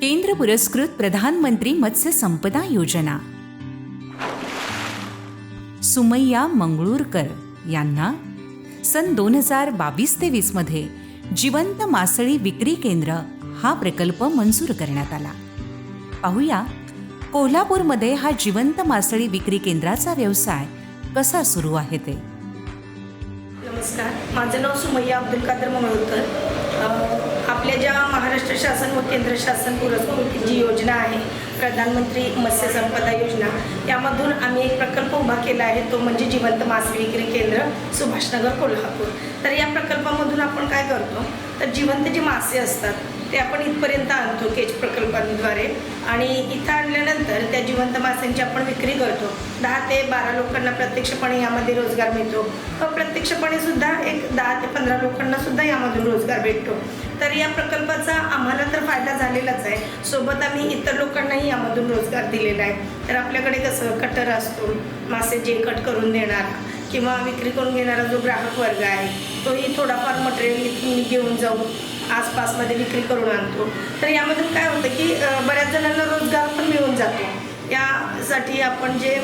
केंद्र पुरस्कृत प्रधानमंत्री मत्स्य संपदा योजना. सुमैया मंगळूरकर यांना सन 2022-23 मध्ये जिवंत मासळी विक्री केंद्र हा प्रकल्प मंजूर करण्यात आला. पाहूया कोल्हापूरमध्ये हा जिवंत मासळी विक्री केंद्राचा व्यवसाय कसा सुरू आहे ते. नमस्कार, माझं नाव सुमैया अब्दुल कादर मंगळूरकर. आपल्या ज्या महाराष्ट्र शासन व केंद्र शासन पुरस्कृत जी योजना आहे प्रधानमंत्री मत्स्य संपदा योजना, यामधून आम्ही एक प्रकल्प उभा केला आहे, तो म्हणजे जिवंत मासळी विक्री केंद्र सुभाषनगर कोल्हापूर. तर या प्रकल्पामधून आपण काय करतो, तर जिवंत जे मासे असतात ते आपण इथपर्यंत आणतो केज प्रकल्पांद्वारे, आणि इथं आणल्यानंतर त्या जिवंत माशांची आपण विक्री करतो. 10 ते 12 लोकांना प्रत्यक्षपणे यामध्ये रोजगार मिळतो व प्रत्यक्षपणे सुद्धा एक 10 ते 15 लोकांना सुद्धा यामधून रोजगार भेटतो. तर या प्रकल्पाचा आम्हाला तर फायदा झालेलाच आहे, सोबत आम्ही इतर लोकांनाही यामधून रोजगार दिलेला आहे. तर आपल्याकडे कसं कटर असतो, मासे जे कट करून देणारा किंवा विक्री करून घेणारा जो ग्राहक वर्ग आहे, तोही थोडाफार मटेरियल इथून घेऊन जाऊन आसपासमध्ये विक्री करून आणतो. तर यामधून काय होतं की बऱ्याच जणांना रोजगार पण मिळून जातो. यासाठी आपण जे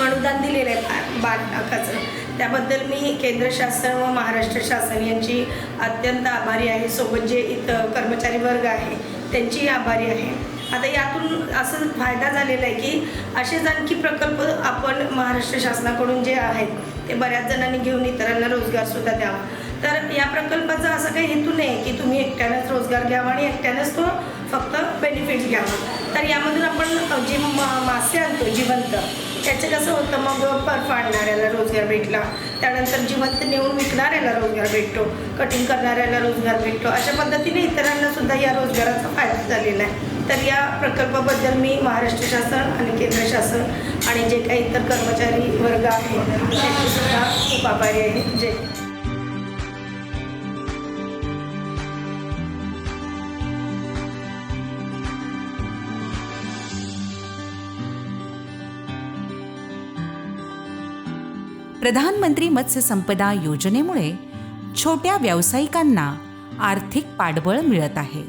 अनुदान दिलेलं आहे 12 लाखाचं, त्याबद्दल मी केंद्र शासन व महाराष्ट्र शासन यांची अत्यंत आभारी आहे. सोबत जे इथं कर्मचारी वर्ग आहे त्यांची आभारी आहे. आता यातून असं फायदा झालेला आहे की असेच आणखी प्रकल्प आपण महाराष्ट्र शासनाकडून जे आहेत ते बऱ्याच जणांनी घेऊन इतरांना रोजगारसुद्धा द्यावा. तर या प्रकल्पाचा असा काही हेतू नाही की तुम्ही एकट्यानंच रोजगार घ्यावा आणि एकट्यानंच तो फक्त बेनिफिट्स घ्यावा. तर यामधून आपण जे मासे आणतो जिवंत, त्याचं कसं होतं, मग बर्फ आणणाऱ्याला रोजगार भेटला, त्यानंतर जिवंत नेऊन विकणाऱ्याला रोजगार भेटतो, कटिंग करणाऱ्याला रोजगार भेटतो. अशा पद्धतीने इतरांना सुद्धा या रोजगाराचा फायदा झालेला आहे. तर या प्रकल्पाबद्दल मी महाराष्ट्र शासन आणि केंद्र शासन आणि जे काही इतर कर्मचारी वर्ग आहे त्यांची सुद्धा खूप आभारी आहे. जय. प्रधानमंत्री मत्स्य संपदा योजनेमुळे छोट्या व्यावसायिकांना आर्थिक पाठबळ मिळत आहे.